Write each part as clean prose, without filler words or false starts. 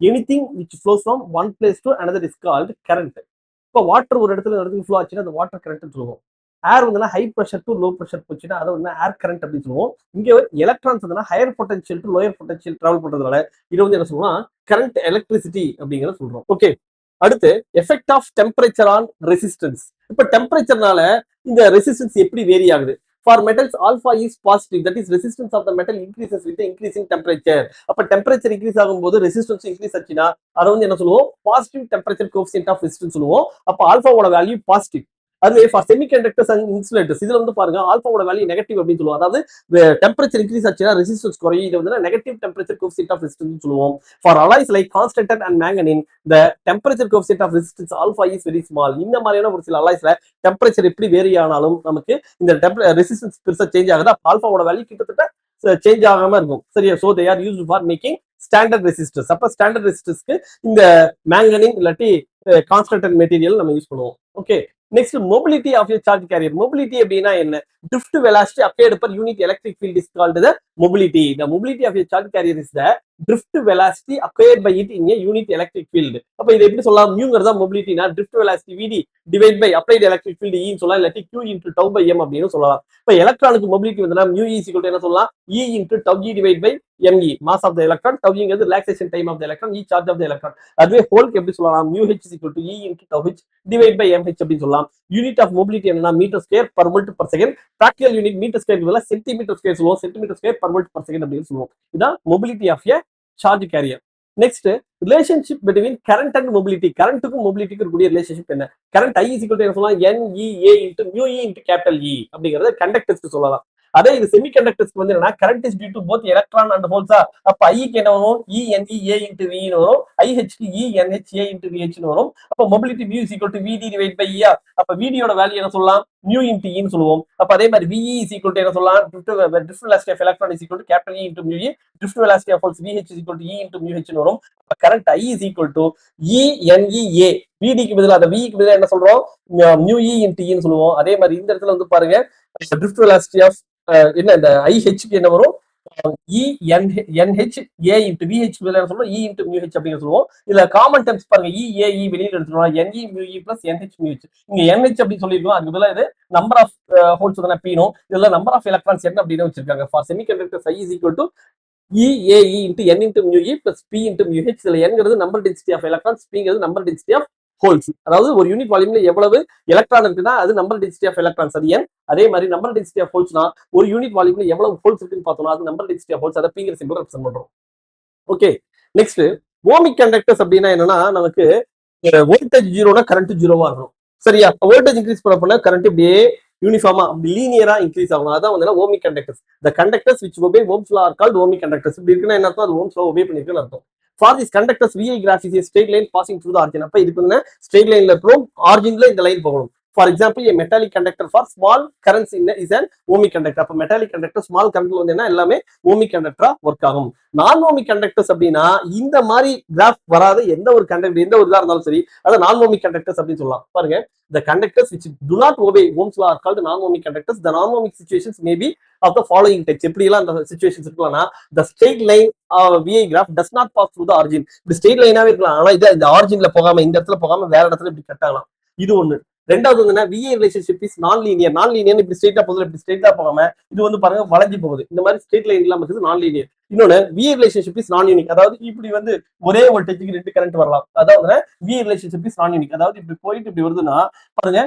Anything which flows from one place to another is called current. இப்போ water ஒரு இடத்துல இடத்துக்கு ஃப்ளோ ஆச்சுன்னா அந்த வாட்டர் கரண்ட் சொல்லுவோம். ஏர் வந்து high pressure to low pressure போச்சுன்னா அதை வந்து ஏர் கரண்ட் அப்படின்னு சொல்லுவோம். இங்கே எலக்ட்ரான்ஸ் வந்து higher potential to lower potential travel பண்றதுனால இது வந்து என்ன சொல்லுவோம்னா கரண்ட் எலக்ட்ரிசிட்டி அப்படிங்கிறத சொல்றோம். ஓகே, அடுத்து effect of temperature on resistance. இப்ப டெம்பரேச்சர்னால இந்த ரெசிஸ்டன்ஸ் எப்படி வேரி ஆகுது? For metals, alpha is positive. That is, resistance of the metal increases with the increasing temperature. அப்ப temperature increase ஆகும்போது resistance increase ஆச்சுன்னா அதை வந்து என்ன சொல்லுவோம்? Positive temperature coefficient of resistance சொல்லுவோம். அப்ப ஆல்பாவோட வேல்யூ பாசிட்டிவ். அதுவே ஃபார் செமிகண்டக்டர்ஸ் அண்ட் இன்சுலேட்டர்ஸ் இதுல வந்து பாருங்க ஆல்பாவோட வேல்யூ நெகட்டிவ் அப்படின்னு சொல்லுவோம். அதாவது டெம்பரேச்சர் இன்க்ரீஸ் ஆச்சுன்னா ரெசிஸ்டன்ஸ் குறையும். இது வந்து negative temperature coefficient of resistance சொல்லுவோம். For alloys like constant and manganin the temperature coefficient of resistance alpha is very small. இந்த மாதிரியான ஒரு சில அலாய்ஸ்ல டெம்பரேச்சர் எப்படி வேரி ஆனாலும் நமக்கு இந்த ரெசிஸ்டன்ஸ் பெருசா சேஞ்ச் ஆகுது. ஆல்பாவோட வேல்யூ கிட்டத்தட்ட சேஞ்ச் ஆகாம இருக்கும். சரியா? So they are used for making standard resistors. அப்ப ஸ்டாண்டர்ட் ரெசிஸ்டர்ஸ்க்கு இந்த மேங்கனின் இல்லாட்டி கான்ஸ்டன்ட் மெட்டீரியல் நம்ம யூஸ் பண்ணுவோம். Okay, next mobility of a charge carrier. Mobility அப்படின்னா என்ன? drift velocity applied per unit electric field is called the mobility. The mobility of a charge carrier is the drift velocity applied by it in a unit electric field. அப்ப இது எப்படி சொல்லலாம்? மியூங்கிறதா மொபிலிட்டினா drift velocity vd divide by applied electric field e சொல்லலாம், இல்லாட்டி q into tau by m அப்படின்னு சொல்லலாம். இப்ப எலக்ட்ரானுக்கு மொபிலிட்டி வந்தா mu e equal to என்ன சொல்லலாம்? e into tau e divide by me, mass of the electron. tau e ங்கிறது relaxation time of the electron, e charge of the electron. அதுவே ஹோல்க்கு எப்படி சொல்லலாம்? mu h is equal to e into tau h divide by mh அப்படின்னு சொல்லலாம். Unit of mobility என்னன்னா metre square per volt per second. Practical unit metre square centimetre square சொல்லுவோம். Centimetre square per volt per second அப்படின்னு சொல்லுவோம். இதான் mobility of a charge carrier. Next relationship between current and mobility. கரண்ட்டுக்கும் மொபிலிட்டிக்கு இருக்கக்கூடிய relationship என்ன? Current I is equal to என்ன சொல்லலாம்? NEA into mu e into capital E அப்படிங்கறத கண்டக்டர்ஸ்க்கு சொல்லலாம். அதே இது செமிகண்டக்டர்ஸ்க்கு வந்து என்னன்னா current is due to both electron and ஹோல்ஸா. அப்ப ஐக்கு என்ன வரும்? ENEA into V ன்னு வரும். IHக்கு ENHA into VH ன்னு வரும். அப்ப mobility mu is equal to VD divided by E. அப்ப VD யோட வேல்யூ என்ன சொல்லலாம்? mu into E ன்னு சொல்லுவோம். அப்ப அதே மாதிரி VE is equal to என்ன சொல்லலாம்? drift velocity of electron is equal to capital E into mu E. drift velocity of holes VH is equal to E into mu H ன்னு வரும். அப்ப current I is equal to ENEA. VD க்கு பதிலா அந்த V க்கு பதிலா என்ன சொல்றோம்? mu E into E ன்னு சொல்லுவோம். அதே மாதிரி இந்த இடத்துல வந்து பாருங்க drift velocity of என்ன இந்த IH என்ன வரும்? ENHA into VH என்ன சொல்றோம்? E into mu H அப்படிங்க சொல்லுவோம். இதுல காமன் டெர்ம்ஸ் பாருங்க, EAE வெளியில எடுத்துறோம். NE mu E plus NH mu H. இங்க NH அப்படி சொல்லிருக்கோம். அதுக்கு பதிலா இது நம்பர் ஆஃப் ஹோல்ஸ் தான P-னோ. இதுல நம்பர் ஆஃப் எலக்ட்ரான்ஸ் என்ன அப்படின்னு வச்சிருக்காங்க. For semiconductors I is equal to EAE into N into mu E plus P into mu H. இதுல Nங்கிறது நம்பர் டென்சிட்டி ஆஃப் எலக்ட்ரான்ஸ், Pங்கிறது நம்பர் டென்சிட்டி ஆஃப் ஹோல்ஸ். அதாவது ஒரு யூனிட் வால்யூம்ல எவ்வளவு எலக்ட்ரான் இருக்குன்னா அது நம்பர் டென்சிட்டி ஆஃப் எலக்ட்ரான்ஸ், அது N. அதே மாதிரி நம்பர் டென்சிட்டி ஆஃப் ஹோல்ஸ்னா ஒரு யூனிட் வால்யூம்ல எவ்வளவு ஹோல்ஸ் இருக்குன்னு பார்த்தோம்னா அது நம்பர் டென்சிட்டி ஆஃப் ஹோல்ஸ், அதை Pங்கிற சிம்பிள் ரெப்ரசென்ட் பண்றோம். ஓகே, நெக்ஸ்ட் ஓமிக் கண்டக்டர்ஸ் அப்படின்னா என்னன்னா நமக்கு வோல்டேஜ் ஜீரோனா கரண்ட் ஜீரோவா இருக்கும். சரியா? வோல்டேஜ் இன்க்ரீஸ் பண்ண கரண்ட் இப்படியே யூனிஃபார்மா லீனியரா இன்க்ரீஸ் ஆகும். அதான் வந்து ohmic conductors. The conductors which obey Ohm's law are called ohmic conductors. இப்படி இருக்குன்னா என்ன அர்த்தம்? அது Ohm's law obey பண்ணிருக்குன்னு அர்த்தம். For these conductors, VI graph is a straight line passing through the origin. அப்ப இதுக்கு வந்து straight lineல இருக்கும், ஆரிஜின்ல இந்த லைன் போகணும். For example, a metallic conductor for small currents is an ohmic conductor. அப்ப metallic conductor small current வந்து என்ன எல்லாமே ohmic conductor ஒர்க் ஆகும். நான் ohmic conductors அப்படின்னா இந்த மாதிரி கிராஃப் வராத எந்த ஒரு கண்டக்டர் எந்த ஒரு இதா இருந்தாலும் சரி அதை நான் ohmic conductors அப்படின்னு சொல்லலாம். பாருங்க, the conductors which do not obey Ohm's law are called non-ohmic conductors. The non-ohmic situations may be of the following types. எப்படி எல்லாம் அந்த situations இருக்கலாம்னா the straight line VI graph does not pass through the origin. இந்த straight லைனாவே இருக்கலாம், ஆனா இது இந்த ஆரிஜின்ல போகாம இந்த இடத்துல போகாம வேற இடத்துல இப்படி கட் ஆகலாம். இது ஒண்ணு. ரெண்டாவது வந்து VI ரிலேஷன்ஷிப் இஸ் நான் லீனியர். நான் லீனியர் இப்படி ஸ்ட்ரெயிட்டா போகுது, இப்படி ஸ்ட்ரெயிட்டா போகாம இது வந்து பாருங்க வளைஞ்சு போகுது. இந்த மாதிரி ஸ்ட்ரெயிட் லைன் இல்லாம இருக்குது நான் லீனியர். இன்னொன்னு VI ரிலேஷன்ஷிப் இஸ் நான் யூனிக். அதாவது இப்படி வந்து ஒரே வோல்டேஜ்க்கு ரெண்டு கரண்ட் வரலாம். அதாவது VI ரிலேஷன்ஷிப் இஸ் நான் யூனிக். அதாவது இப்படி போயிட்டு இப்படி வருதுன்னா பாருங்க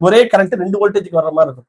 ஒரே கரண்ட் ரெண்டு வோல்டேஜ்க்கு வர்ற மாதிரி இருக்கும்.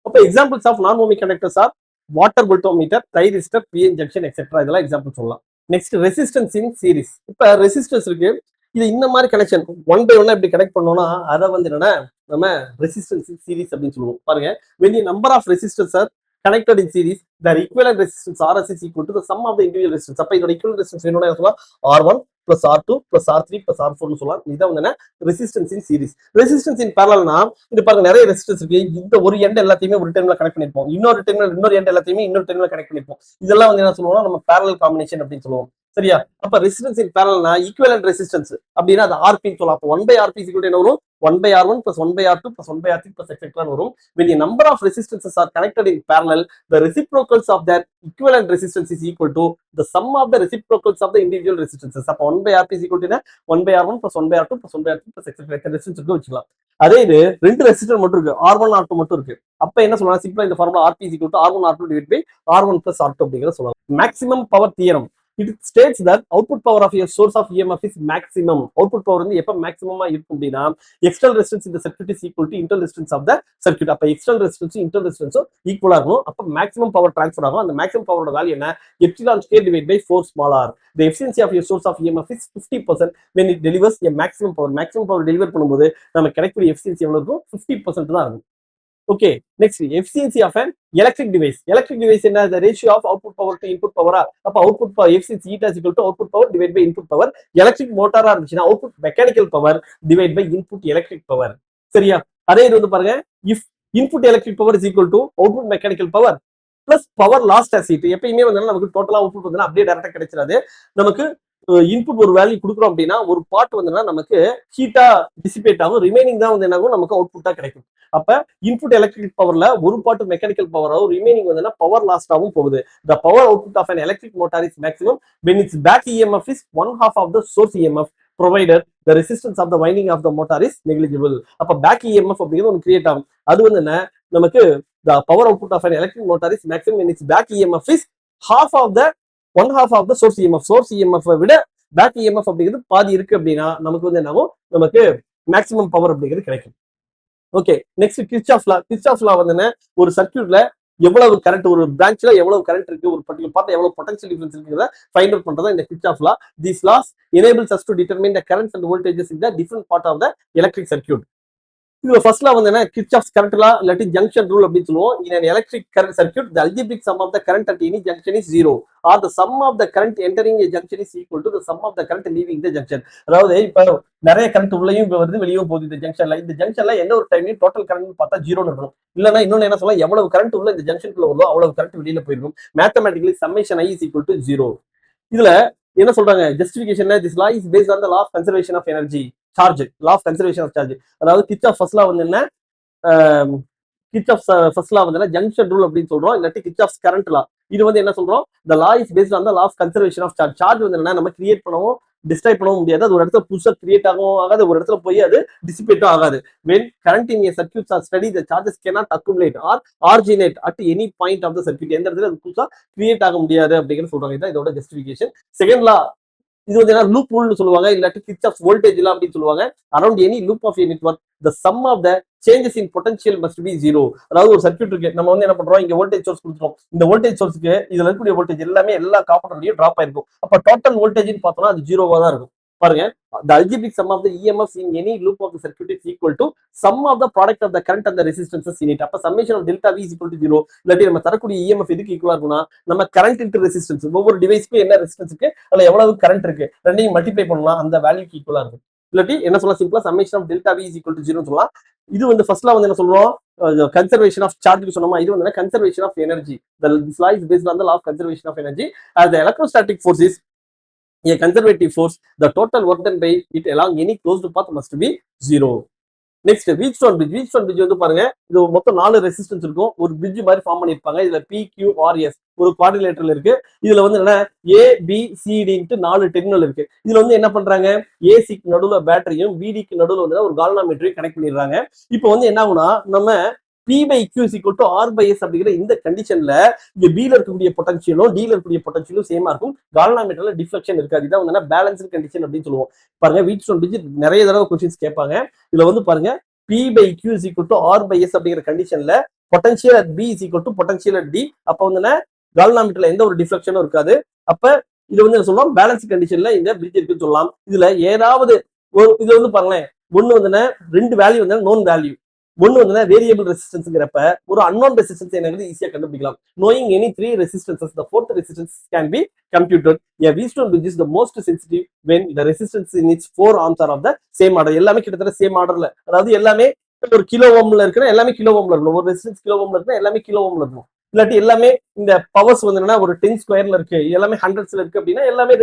அப்ப examples of non ohmic conductors are water voltameter, thyristor, PN junction etcetera. இதெல்லாம் எக்ஸாம்பிள் சொல்லலாம். Next resistance in series. இப்ப ரெசிஸ்டன்ஸ் இருக்கு, இது இந்த மாதிரி கனெக்ஷன் ஒன் பை ஒன்னா இப்படி கனெக்ட் பண்ணோம்னா அதை வந்து என்னன்னா நம்ம ரெசிஸ்டன்ஸ் இன் சீரிஸ் அப்படின்னு சொல்லுவோம். பாருங்க, when the number of resistors are connected in series, their equivalent resistance RS is equal to the sum of the individual resistance. அப்ப இதோட equivalent resistance வேணும்னா என்ன சொல்லலாம்? R1 plus R2 plus R3 plus R4 னு சொல்லலாம். இதான் வந்து என்ன ரெசிஸ்டன்ஸ் இன் சீரிஸ். ரெசிஸ்டன்ஸ் இன் பேரலல்னா இது பாருங்க நிறைய ரெசிஸ்டன்ஸ் இருக்கு. இந்த ஒரு எண்ட் எல்லாத்தையுமே ஒரு டெர்மினல் கனெக்ட் பண்ணிருப்போம், இன்னொரு டெர்மினல் இன்னொரு எண்ட் எல்லாத்தையுமே இன்னொரு டெர்மினல் கனெக்ட் பண்ணிருப்போம். இதெல்லாம் வந்து என்ன சொல்லுவோம்னா நம்ம பேரலல் காம்பினேஷன் அப்படின்னு சொல்லுவோம். சரியா? அப்ப ரெசிஸ்டன்ஸ் இன் பேரல்னா ஈக்குவலன்ட் ரெசிஸ்டன்ஸ் அப்படின்னா அது ஆர்பின்னு சொல்லலாம். அப்போ 1/RP = என்ன வரும்? 1/R1 + 1/R2 + 1/R3 + etc. வரும். when the number of resistances are connected in parallel, the reciprocals of their equivalent resistance is equal to the sum of the reciprocals of the individual resistances. அப்ப 1/RP = என்ன? 1/R1 + 1/R2 + 1/R3 + etc. Resistance வச்சுக்கலாம். அதே இது ரெண்டு resistor மட்டும் இருக்கு, R1 R2 மட்டும் இருக்கு. அப்ப என்ன சொல்லலாம்? சிம்பிளா இந்த formula RP = R1 R2 / R1 + R2 அப்படிங்கறத சொல்லலாம். Maximum power theorem. It states that output power of a source of EMF is maximum. Output power வந்து எப்ப மேக்ஸிமமா இருக்கும் அப்படின்னா external resistance in the circuit is equal to internal resistance of the circuit. அப்ப external resistance internal resistance ஈக்குவலா இருக்கும். அப்ப maximum power transfer ஆகும். அந்த மேக்ஸிமம் பவரோட வேல்யூ என்ன? epsilon square divided by 4 small r. The efficiency of a source of EMF is 50% when it delivers a maximum power. Maximum power deliver பண்ணும்போது நமக்கு கிடைக்கக்கூடிய efficiency எவ்வளவு இருக்கும்? 50% தான் இருக்கும். Okay, next efficiency of an electric device. Electric device என்ன? The ratio of output power to input power. அப்ப output power efficiency eta is equal to output power divided by input power. Electric motor இருந்துச்சுன்னா output mechanical power divided by input electric power. சரியா? அதே இது வந்து பாருங்க, if input electric power is equal to output mechanical power plus power lost as heat. எப்பயுமே வந்து நமக்கு டோட்டலா அவுட்புட் வந்து அப்படியே டைரக்டா கிடைச்சிடாது. நமக்கு இன்புட் ஒரு வேல்யூ கொடுக்குறோம் அப்படின்னா ஒரு பார்ட் வந்து நமக்கு ஹீட்டா டிசிபேட் ஆகும், ரிமைனிங் தான் வந்து என்ன ஆகும்? நமக்கு அவுட்புட்டா கிடைக்கும். அப்ப இன்புட் எலக்ட்ரிக் பவர்ல ஒரு பார்ட் மெக்கானிக்கல் பவராகவும் ரிமைனிங் வந்து பவர் லாஸ்டாகவும் போகுது. The power output of an electric motor is maximum when its back EMF is 1/2 of the source EMF provided the resistance of the winding of the motor is negligible. அப்ப back EMF அப்படிங்கிறது ஒன்று create ஆகும். அது வந்து என்ன? நமக்கு the power output of an electric motor is maximum when its back EMF is 1/2 of the source EMF. source EMF விட back EMF அப்படிங்கிறது பாதி இருக்கு அப்படின்னா நமக்கு வந்து என்னவும் நமக்கு மேக்ஸிமம் பவர் அப்படிங்கிறது கிடைக்கும். ஓகே, நெக்ஸ்ட் கிர்ச்சாஃப் லா. கிர்ச்சாஃப் லா வந்து என்ன? ஒரு சர்க்யூட்ல எவ்வளவு கரண்ட், ஒரு பிரான்ச்ல எவ்வளவு கரண்ட் இருக்கு, ஒரு பர்டிகுலர் பார்ட்ல எவ்வளவு பொட்டன்ஷியல் டிஃபரன்ஸ் இருக்குறத ஃபைண்ட் அவுட் பண்றதா இந்த Kirchhoff law. These laws enables us to determine the currents and voltages in the different part of the electric circuit. இதுல ஃபர்ஸ்ட் லா வந்து என்ன? கிர்ச்சாஃப்ஸ் கரண்ட் லா இல்லாட்டி ஜங்ஷன் ரூல் அப்படின்னு சொல்லுவோம். In an electric current circuit, the algebraic sum of the current at any junction is 0, or the sum of the current entering a junction is equal to the sum of the current leaving the junction. அதாவது இப்ப நிறைய current உள்ளேயும் வருது, வெளியும் போகுது இந்த ஜங்ஷன்ல. இந்த ஜங்ஷன்ல எந்த ஒரு டைம்லயும் டோட்டல் கரண்ட் பார்த்தா 0 இருக்கணும். இல்லன்னா இன்னொன்னு என்ன சொல்லலாம்? எவ்வளவு கரண்ட் உள்ள இந்த ஜங்ஷனுக்குள்ள வருதோ அவ்வளவு கரண்ட் வெளியில போயிருக்கும். Mathematically summation I is equal to 0. இதுல என்ன சொல்றாங்க? ஜஸ்டிபிகேஷன்ல this law is based on the law of conservation of energy charge. law of conservation of charge. அதாவது கிர்ச்சாஃப் ஃபர்ஸ்ட் லா வந்து என்ன? கிர்ச்சாஃப் ஃபர்ஸ்ட் லா வந்து ஜங்ஷன் ரூல் அப்படின்னு சொல்றோம், இல்லாட்டி கிர்ச்சாஃப்ஸ் கரண்ட் லா. இது வந்து என்ன சொல்றோம்? the law is based on the law of conservation of charge. Charge வந்து என்ன? நம்ம கிரியேட் பண்ணவும் டிஸ்ட்ராய் பண்ணவும் முடியாது. அது ஒரு இடத்துல புதுசா கிரியேட் ஆகவும் ஆகாது, ஒரு இடத்துல போய் அது டிசிபேட்டும் ஆகாது. when current in a circuit are steady, the charges cannot accumulate or originate at any point of the circuit. எந்த இடத்துல அது புதுசா கிரியேட் ஆக முடியாது அப்படிங்கிற சொல்றாங்க. இதான் இதோட ஜஸ்டிபிகேஷன். செகண்ட் லா இது வந்து என்ன? லூப் ரூல்னு சொல்லுவாங்க, இல்லாட்டி கிர்ச்சாஃப்ஸ் வோல்டேஜ் லா அப்படின்னு சொல்லுவாங்க. Around any loop of a network, the sum of the changes in potential must be 0. அதாவது ஒரு சர்க்யூட் இருக்கு, நம்ம வந்து என்ன பண்றோம்? இங்க வோல்டேஜ் சோர்ஸ் கொடுத்துறோம். இந்த வோல்டேஜ் சோர்ஸ்க்கு இதுல இருக்கக்கூடிய வோல்டேஜ் எல்லாமே எல்லா காம்பனன்ட்லயும் டிராப் ஆயிருக்கும். அப்ப டோட்டல் வோல்டேஜ்னு பார்த்தோம்னா அது 0வா தான் இருக்கும். பாருங்க, the algebraic sum of the EMFs in any loop of the circuit is equal to sum of the product of the current and the resistances in it. அப்ப summation of delta V is equal to 0. இல்லாட்டி நம்ம தரக்கூடிய EMF எதுக்கு ஈக்குவலா இருக்கும்னா நம்ம current into resistance, ஒவ்வொரு டிவைஸ்க்கும் என்ன ரெசிஸ்டன்ஸ் இருக்கு, அதுல எவ்வளவு கரண்ட் இருக்கு, ரெண்டையும் மல்டிப்ளை பண்ணலாம், அந்த வேல்யூக்கு ஈக்குவலா இருக்கும். இல்லாட்டி என்ன சொல்லலாம்? சிம்பிளா summation of delta V is equal to 0 சொல்லலாம். இது வந்து ஃபர்ஸ்ட்ல வந்து என்ன சொல்றோம்? கன்சர்வேஷன் ஆஃப் சார்ஜ் சொன்னோமா, இது வந்து conservation of energy. This law is based on the law of conservation of energy. As the electrostatic force is a conservative force, the total work done by it along any closed path must be 0. Next Wheatstone bridge. Wheatstone bridge வந்து பாருங்க, இது மொத்தம் 4 resistance இருக்கும், ஒரு bridge மாதிரி form பண்ணிருப்பாங்க. இதுல PQRS ஒரு குவாட்ரிலேட்டரல் இருக்கு. இதுல வந்து என்ன? ABCD 4 டெர்மினல் இருக்கு. இதுல வந்து என்ன பண்றாங்க? ஏசிக்கு நடுவுல பேட்டரியும் பிடிக்கு நடுவுல வந்து ஒரு கால்வனாமீட்டரையும் கனெக்ட் பண்ணிடுறாங்க. இப்போ வந்து என்ன ஆகும்னா நம்ம P/Q = R/S அப்படிங்கிற இந்த கண்டிஷன்ல இங்க B ல இருக்கக்கூடிய பொட்டன்ஷியலும் D ல இருக்கக்கூடிய பொட்டன்ஷியலும் சேமா இருக்கும். கால்வனாமீட்டர்ல டிஃப்ளெக்ஷன் இருக்காது. இதான் வந்து பேலன்ஸ்டு கண்டிஷன் அப்படின்னு சொல்லுவோம். பாருங்க, வீட்ஸ்டோன் பிரிட்ஜ் நிறைய தடவை क्वेश्चंस கேட்பாங்க. இதுல வந்து பாருங்க P/Q = R/S அப்படிங்கிற கண்டிஷன்ல potential at B is equal to potential at D. அப்ப வந்து கால்வனாமீட்டர்ல எந்த ஒரு டிஃப்ளெக்ஷனும் இருக்காது. அப்ப இது வந்து என்ன சொல்லலாம்? பேலன்ஸ் கண்டிஷன்ல இந்த பிரிட்ஜ் இருக்குன்னு சொல்லலாம். இதுல ஏதாவது ஒரு இது வந்து பாருங்களேன், ஒன்னு வந்து ரெண்டு வேல்யூ வந்து நோன் வேல்யூ, ஒன்னு வந்து வேரியபிள் ரெசிஸ்டன்ஸ்ங்கிறப்ப ஒரு அன்னோன் ரெசிஸ்டன்ஸ் எனக்கு ஈஸியா கண்டுபிடிக்கலாம். knowing any 3 resistances, the fourth resistance can be computed. A Wheatstone bridge is the most sensitive when the resistance in its 4 ohms are of the same order. எல்லாமே கிட்டத்தட்ட same ஆர்டர்ல, அதாவது எல்லாமே ஒரு கிலோ ஓம்ல இருக்குன்னா எல்லாமே கிலோ ஓம்ல இருக்கணும், ஒரு ரெசிஸ்டன்ஸ் கிலோ ஓம்ல இருக்குன்னா எல்லாமே கிலோ ஓம்ல இருக்கணும். இல்லாட்டி எல்லாமே இந்த பவர்ஸ் வந்து என்னன்னா ஒரு 10 ஸ்கொயர்ல இருக்கு, எல்லாமே ஹண்ட்ரட்ஸ்ல இருக்கு அப்படின்னா எல்லாமே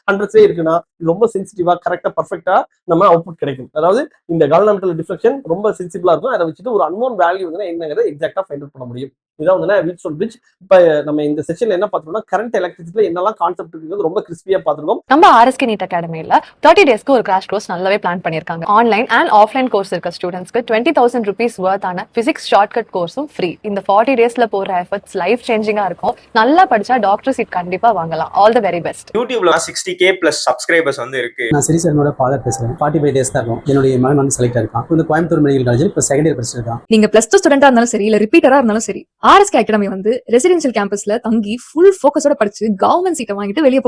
ஹண்ட்ரட்ஸ்லேயே இருக்குன்னா ரொம்ப சென்சிட்டிவா கரெக்டா பர்ஃபெக்டா நம்ம அவுட்புட் கிடைக்கும். அதாவது இந்த கால்வனாமெட்ரியல் டிஃப்ளெக்ஷன் ரொம்ப சென்சிபிளா இருக்கும். அதை வச்சுட்டு ஒரு அன்னோன் வேல்யூ வந்து என்னங்கிறத எக்ஸாக்டா ஃபைண்ட் அவுட் பண்ண முடியும். இதான் வந்து வீட்ஸ்டோன் பிரிட்ஜ். இப்ப நம்ம இந்த செஷன்ல என்ன பார்த்தோம்னா கரண்ட் எலக்ட்ரிசிட்டில என்னெல்லாம் கான்செப்ட் இருக்குது ரொம்ப கிறிஸ்பியா பார்த்துருக்கோம். நம்ம RSK நீட் அகாடமியில 30 டேஸ்க்கு ஒரு கிராஷ் கோர்ஸ் நல்லாவே பிளான் பண்ணிருக்காங்க. ஆன்லைன் அண்ட் ஆஃப்லைன் கோர்ஸ் இருக்க ஸ்டூடெண்ட்ஸ்க்கு 20,000 rupees worth ஆன பிசிக்ஸ் ஷார்ட்கட் கோர்ஸும் ஃப்ரீ. இந்த 40 டேஸ்ல போற எஃபர்ட்ஸ் லைஃப் சேஞ்சிங்கா இருக்கும். நல்லா படிச்சா டாக்டர் சீட் கண்டிப்பா வாங்கலாம். All the very best. யூடியூப்ல 60K plus சப்ஸ்கிரைபர்ஸ் வந்து இருக்கு. நான் சரி சார் ஃபாதர் பேசுறேன். 45 டேஸ் தான் இருக்கும். என்னுடைய மகன் வந்து செலக்ட் ஆயிருக்கான். இந்த கோயம்புத்தூர் மெடிக்கல் காலேஜில் இப்போ செகண்ட் இயர் படிச்சிட்டு இருக்கான். நீங்க பிளஸ் 2 ஸ்டூடெண்டா இருந்தாலும் சரி, இல்ல ரிப்பீட்டரா இருந்தாலும் சரி, RSK அகாடமி வந்து ரெசிடென்ஷியல் கேம்பஸ்ல தங்கி ஃபுல் ஃபோக்கஸோட படிச்சு கவர்மெண்ட் சீட்டை வாங்கிட்டு வெளியே போங்க.